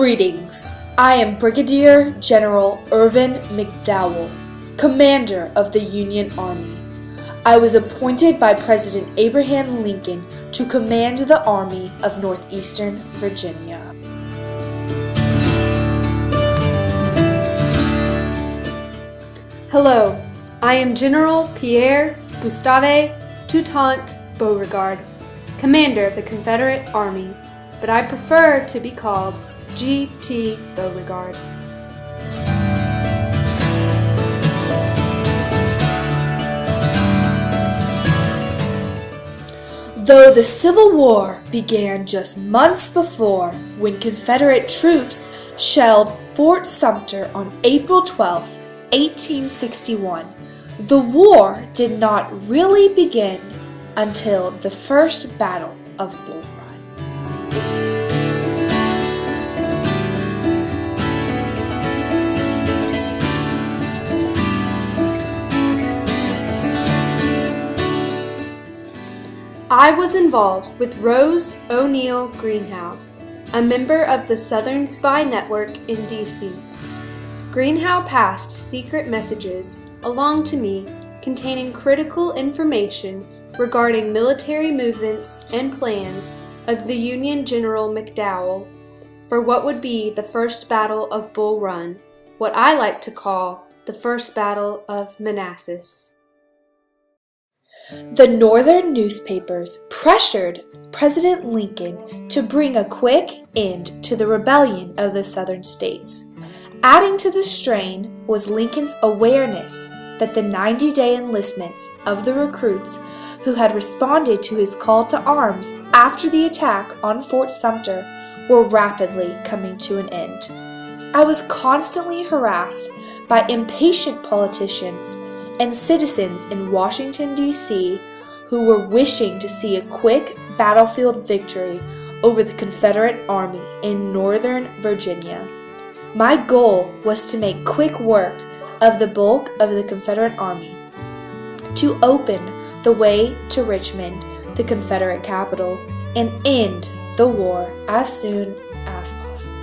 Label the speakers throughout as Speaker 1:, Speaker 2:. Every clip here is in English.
Speaker 1: Greetings. I am Brigadier General Irvin McDowell, Commander of the Union Army. I was appointed by President Abraham Lincoln to command the Army of Northeastern Virginia.
Speaker 2: Hello, I am General Pierre Gustave Toutant Beauregard, Commander of the Confederate Army, but I prefer to be called G.T. Beauregard.
Speaker 1: Though the Civil War began just months before, when Confederate troops shelled Fort Sumter on April 12, 1861, the war did not really begin until the First Battle of Bull Run.
Speaker 2: I was involved with Rose O'Neal Greenhow, a member of the Southern Spy Network in D.C. Greenhow passed secret messages along to me containing critical information regarding military movements and plans of the Union General McDowell for what would be the First Battle of Bull Run, what I like to call the First Battle of Manassas.
Speaker 1: The Northern newspapers pressured President Lincoln to bring a quick end to the rebellion of the Southern states. Adding to the strain was Lincoln's awareness that the 90-day enlistments of the recruits who had responded to his call to arms after the attack on Fort Sumter were rapidly coming to an end. I was constantly harassed by impatient politicians and citizens in Washington, D.C., who were wishing to see a quick battlefield victory over the Confederate Army in Northern Virginia. My goal was to make quick work of the bulk of the Confederate Army, to open the way to Richmond, the Confederate capital, and end the war as soon as possible.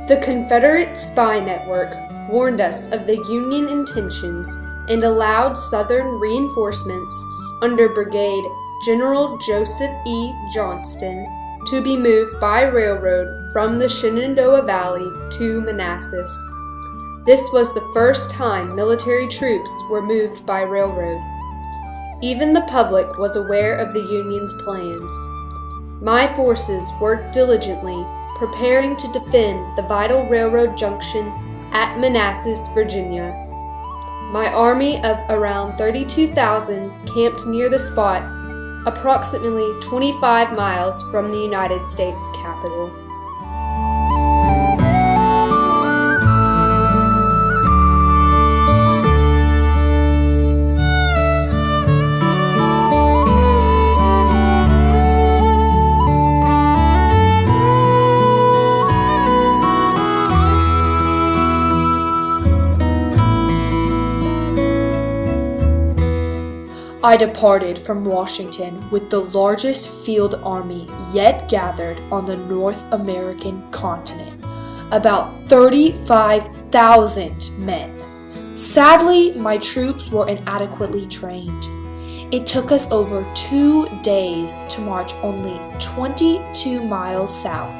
Speaker 2: The Confederate Spy Network warned us of the Union intentions and allowed Southern reinforcements under Brigade General Joseph E. Johnston to be moved by railroad from the Shenandoah Valley to Manassas. This was the first time military troops were moved by railroad. Even the public was aware of the Union's plans. My forces worked diligently, preparing to defend the vital railroad junction at Manassas, Virginia. My army of around 32,000 camped near the spot, approximately 25 miles from the United States Capitol.
Speaker 1: I departed from Washington with the largest field army yet gathered on the North American continent, about 35,000 men. Sadly, my troops were inadequately trained. It took us over 2 days to march only 22 miles south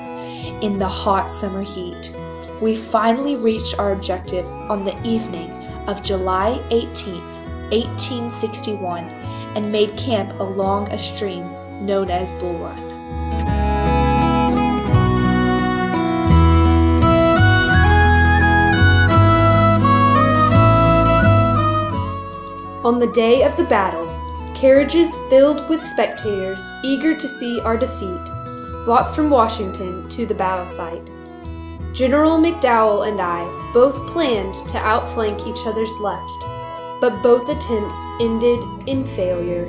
Speaker 1: in the hot summer heat. We finally reached our objective on the evening of July 18th, 1861, and made camp along a stream known as Bull Run.
Speaker 2: On the day of the battle, carriages filled with spectators eager to see our defeat flocked from Washington to the battle site. General McDowell and I both planned to outflank each other's left, but both attempts ended in failure.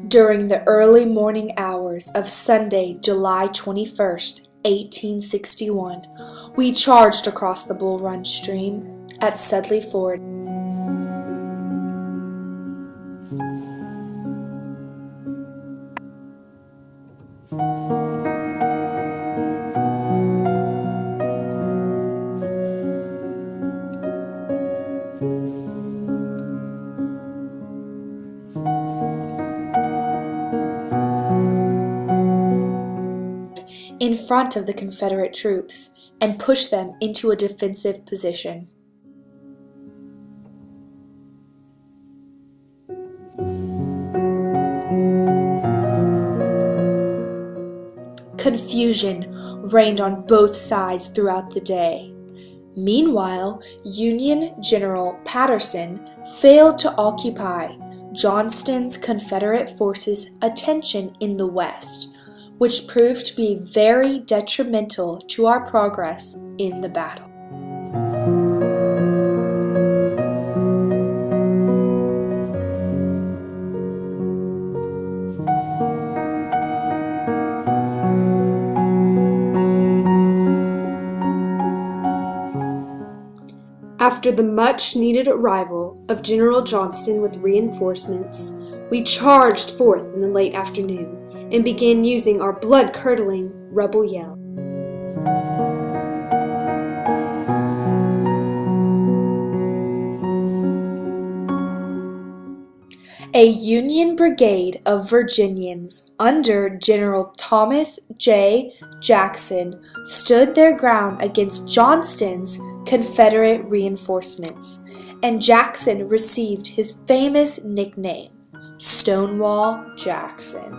Speaker 1: During the early morning hours of Sunday, July 21st, 1861, we charged across the Bull Run stream at Sedley Ford. In front of the Confederate troops and push them into a defensive position. Confusion reigned on both sides throughout the day. Meanwhile, Union General Patterson failed to occupy Johnston's Confederate forces' attention in the west, which proved to be very detrimental to our progress in the battle.
Speaker 2: After the much-needed arrival of General Johnston with reinforcements, we charged forth in the late afternoon and began using our blood-curdling rebel yell.
Speaker 1: A Union brigade of Virginians under General Thomas J. Jackson stood their ground against Johnston's Confederate reinforcements, and Jackson received his famous nickname, Stonewall Jackson.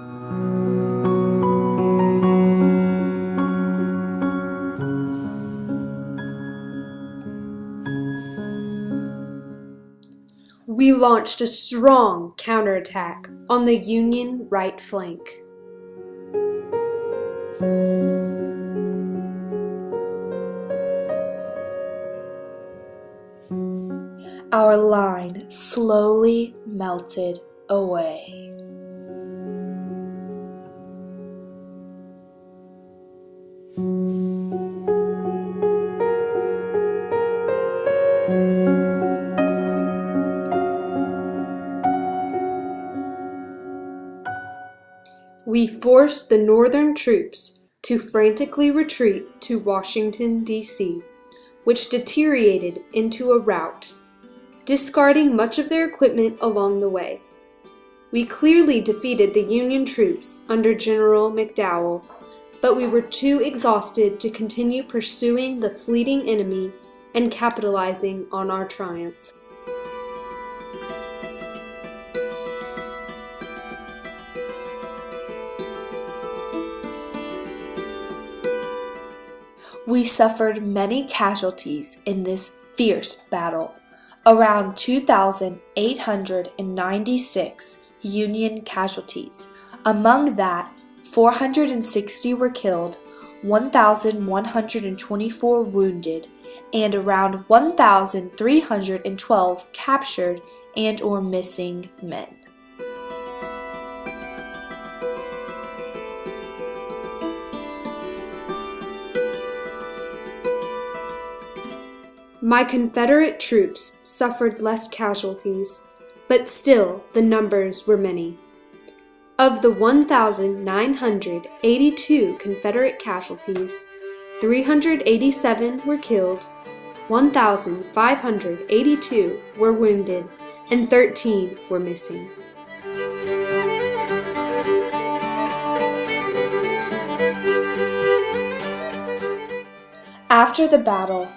Speaker 2: We launched a strong counterattack on the Union right flank.
Speaker 1: Our line slowly melted away.
Speaker 2: We forced the Northern troops to frantically retreat to Washington, D.C., which deteriorated into a rout, discarding much of their equipment along the way. We clearly defeated the Union troops under General McDowell, but we were too exhausted to continue pursuing the fleeting enemy and capitalizing on our triumph.
Speaker 1: We suffered many casualties in this fierce battle, around 2,896 Union casualties. Among that, 460 were killed, 1,124 wounded, and around 1,312 captured and or missing men.
Speaker 2: My Confederate troops suffered less casualties, but still the numbers were many. Of the 1,982 Confederate casualties, 387 were killed, 1,582 were wounded, and 13 were missing.
Speaker 1: After the battle,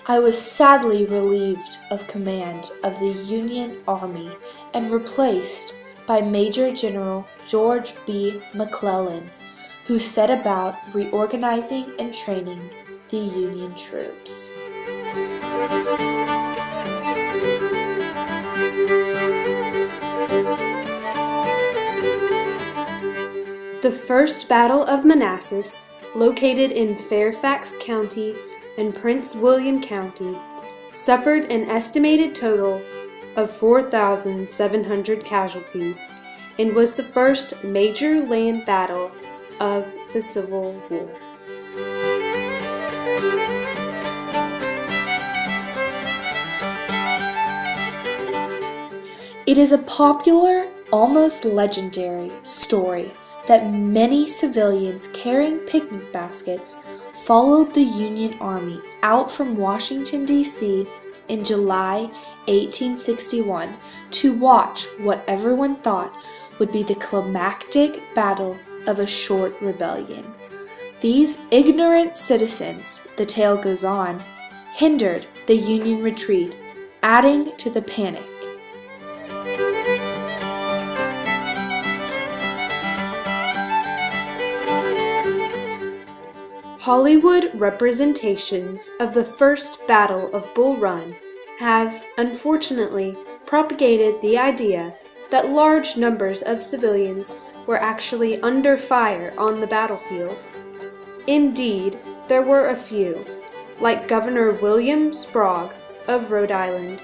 Speaker 1: I was sadly relieved of command of the Union Army and replaced by Major General George B. McClellan, who set about reorganizing and training the Union troops.
Speaker 2: The First Battle of Manassas, located in Fairfax County and Prince William County, suffered an estimated total of 4,700 casualties and was the first major land battle of the Civil War.
Speaker 1: It is a popular, almost legendary story that many civilians carrying picnic baskets followed the Union Army out from Washington, D.C. in July 1861 to watch what everyone thought would be the climactic battle of a short rebellion. These ignorant citizens, the tale goes on, hindered the Union retreat, adding to the panic.
Speaker 2: Hollywood representations of the First Battle of Bull Run have, unfortunately, propagated the idea that large numbers of civilians were actually under fire on the battlefield. Indeed, there were a few, like Governor William Sprague of Rhode Island,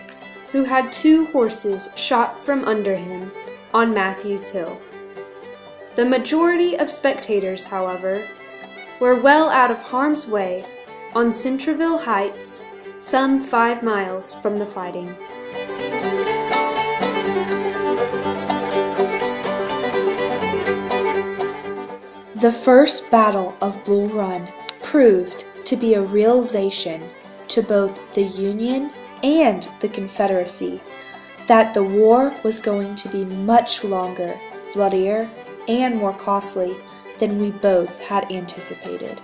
Speaker 2: who had 2 horses shot from under him on Matthews Hill. The majority of spectators, however, were well out of harm's way on Centreville Heights, some 5 miles from the fighting.
Speaker 1: The First Battle of Bull Run proved to be a realization to both the Union and the Confederacy that the war was going to be much longer, bloodier, and more costly than we both had anticipated.